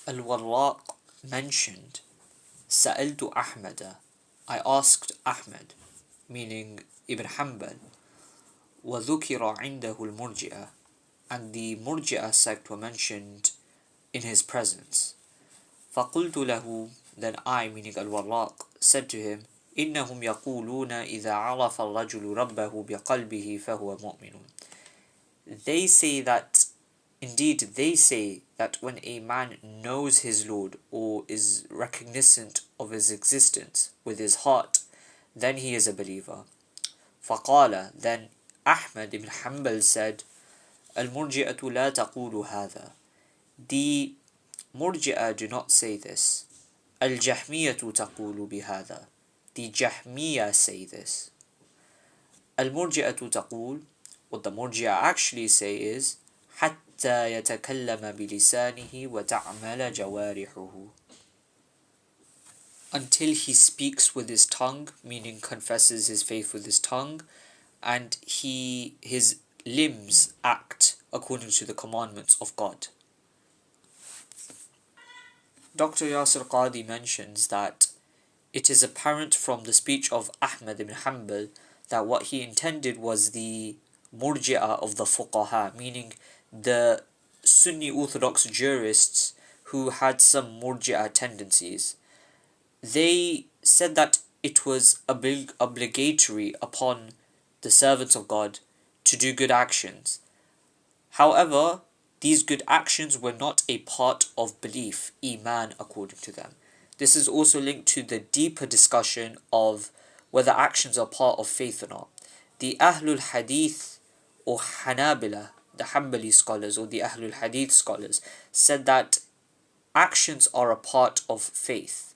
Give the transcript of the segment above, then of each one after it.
Al-Warraq mentioned, Sa'altu Ahmada, I asked Ahmad, meaning Ibn Hanbal, وَذُكِرَ عِنْدَهُ الْمُرْجِئَةِ, and the Murjiah sect were mentioned in his presence. فَقُلْتُ لَهُ, then I, meaning Al-Warraq, said to him, إِنَّهُمْ يَقُولُونَ إِذَا عَرَفَ الرَّجُلُ رَبَّهُ بِقَلْبِهِ فَهُوَ مُؤْمِنٌ. Indeed they say that when a man knows his Lord or is recognizant of his existence with his heart, then he is a believer. فَقَالَ, then Ahmad ibn Hanbal said, الْمُرْجِئَةُ لَا تَقُولُ هَذَا. The Murji'ah do not say this. الْجَهْمِيَّةُ تَقُولُ بِهَذَا. The Jahmiyya say this. الْمُرْجِئَةُ تَقُول, what the Murji'ah actually say is, حَتَّى يَتَكَلَّمَ بِلِسَانِهِ وَتَعْمَلَ جَوَارِحُهُ. Until he speaks with his tongue, meaning confesses his faith with his tongue, and his limbs act according to the commandments of God. Dr. Yasir Qadi mentions that it is apparent from the speech of Ahmad ibn Hanbal that what he intended was the Murji'ah of the Fuqaha, meaning the Sunni Orthodox jurists who had some Murji'ah tendencies. They said that it was obligatory upon the servants of God to do good actions. However, these good actions were not a part of belief, Iman, according to them. This is also linked to the deeper discussion of whether actions are part of faith or not. The Ahlul Hadith or Hanabila, the Hanbali scholars or the Ahlul Hadith scholars, said that actions are a part of faith.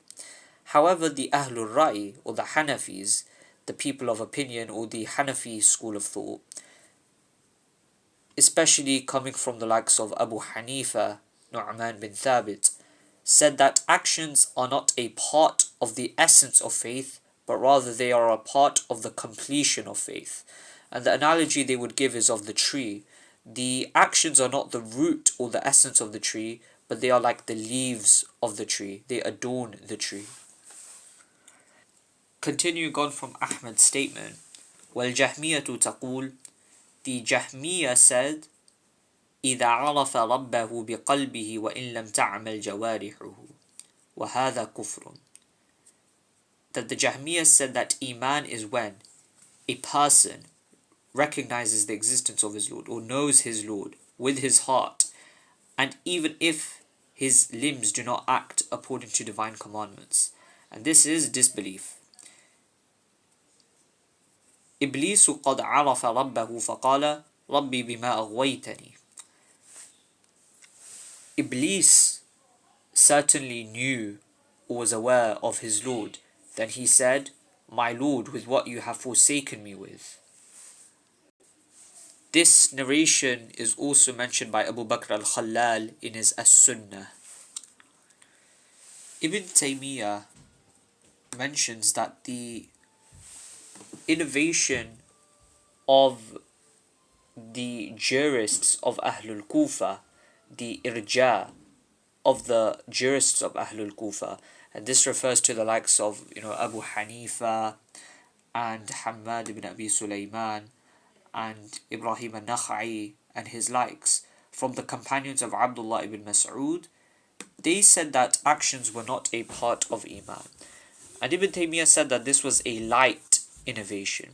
However, the Ahlul Ra'i or the Hanafis, the people of opinion or the Hanafi school of thought, especially coming from the likes of Abu Hanifa, Nu'man bin Thabit, said that actions are not a part of the essence of faith, but rather they are a part of the completion of faith. And the analogy they would give is of the tree. The actions are not the root or the essence of the tree, but they are like the leaves of the tree. They adorn the tree. Continuing on from Ahmad's statement, وَالْجَهْمِيَّةُ تَقُول, the Jahmiyya said, إِذَا عَرَفَ رَبَّهُ بِقَلْبِهِ وَإِن لَمْ تَعْمَلْ جَوَارِحُهُ وَهَذَا كُفْرٌ. That the Jahmiyya said that Iman is when a person recognizes the existence of his Lord or knows his Lord with his heart, and even if his limbs do not act according to divine commandments. And this is disbelief. إِبْلِيسُ قَدْ عَرَفَ رَبَّهُ فَقَالَ رَبِّي بِمَا أَغْوَيْتَنِي. Iblis certainly knew or was aware of his Lord. Then he said, my Lord, with what you have forsaken me with. This narration is also mentioned by Abu Bakr al-Khalal in his As-Sunnah. Ibn Taymiyyah mentions that the innovation of the jurists of Ahlul Kufa, the irja of the jurists of Ahlul Kufa, and this refers to the likes of Abu Hanifa and Hamad ibn Abi Sulaiman and Ibrahim al-Nakha'i and his likes, from the companions of Abdullah ibn Mas'ud. They said that actions were not a part of Iman. And Ibn Taymiyyah said that this was a light innovation,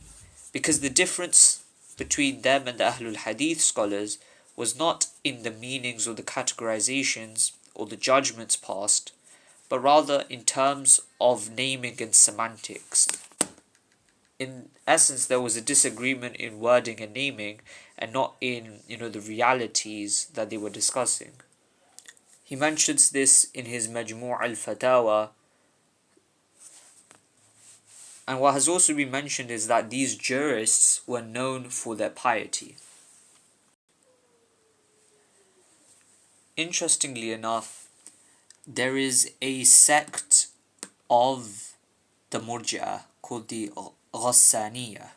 because the difference between them and the Ahlul Hadith scholars was not in the meanings or the categorizations or the judgments passed, but rather in terms of naming and semantics. In essence, there was a disagreement in wording and naming, and not in the realities that they were discussing. He mentions this in his Majmu' al-Fatawa. And what has also been mentioned is that these jurists were known for their piety. Interestingly enough, there is a sect of the Murji'ah called the Ghassaniyya.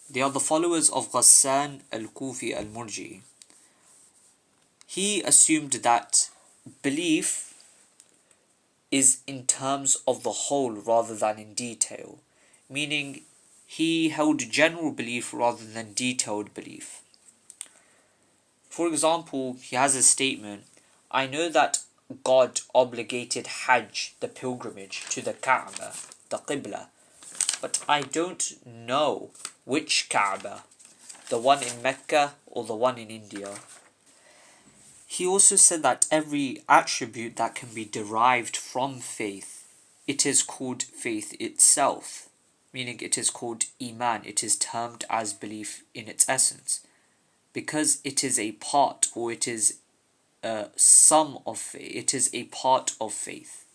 They are the followers of Ghassan al-Kufi al-Murji. He assumed that belief is in terms of the whole rather than in detail, meaning he held general belief rather than detailed belief. For example, he has a statement, I know that God obligated Hajj, the pilgrimage, to the Kaaba, the Qibla, but I don't know which Kaaba, the one in Mecca or the one in India. He also said that every attribute that can be derived from faith, it is called faith itself, meaning it is called Iman, it is termed as belief in its essence, because it is a part, or it is some of faith, it is a part of faith.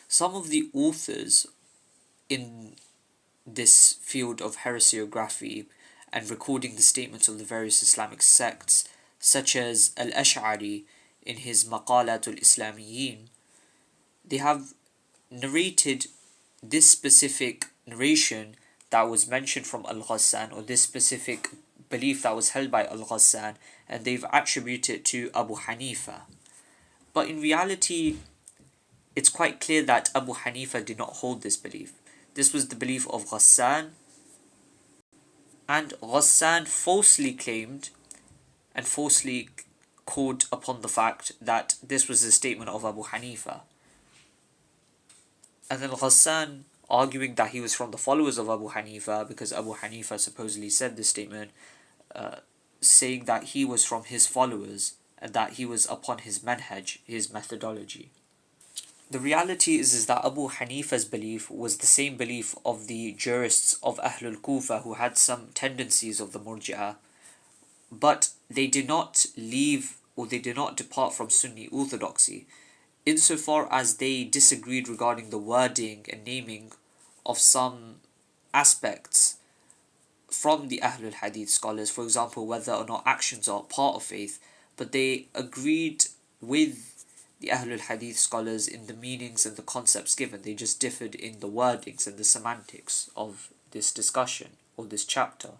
Some of the authors in this field of heresiography and recording the statements of the various Islamic sects, such as Al-Ash'ari in his Maqalatul Islamiyyin, they have narrated this specific narration that was mentioned from Al-Ghassan, or this specific belief that was held by Al-Ghassan, and they've attributed it to Abu Hanifa. But in reality, it's quite clear that Abu Hanifa did not hold this belief. This was the belief of Ghassan, and Ghassan falsely claimed and falsely called upon the fact that this was a statement of Abu Hanifa. And then Ghassan, arguing that he was from the followers of Abu Hanifa, because Abu Hanifa supposedly said this statement, saying that he was from his followers and that he was upon his manhaj, his methodology. The reality is that Abu Hanifa's belief was the same belief of the jurists of Ahlul Kufa, who had some tendencies of the Murjiah, but they did not leave, or they did not depart from Sunni orthodoxy, insofar as they disagreed regarding the wording and naming of some aspects from the Ahlul Hadith scholars, for example, whether or not actions are part of faith, but they agreed with the Ahlul Hadith scholars in the meanings and the concepts given. They just differed in the wordings and the semantics of this discussion or this chapter.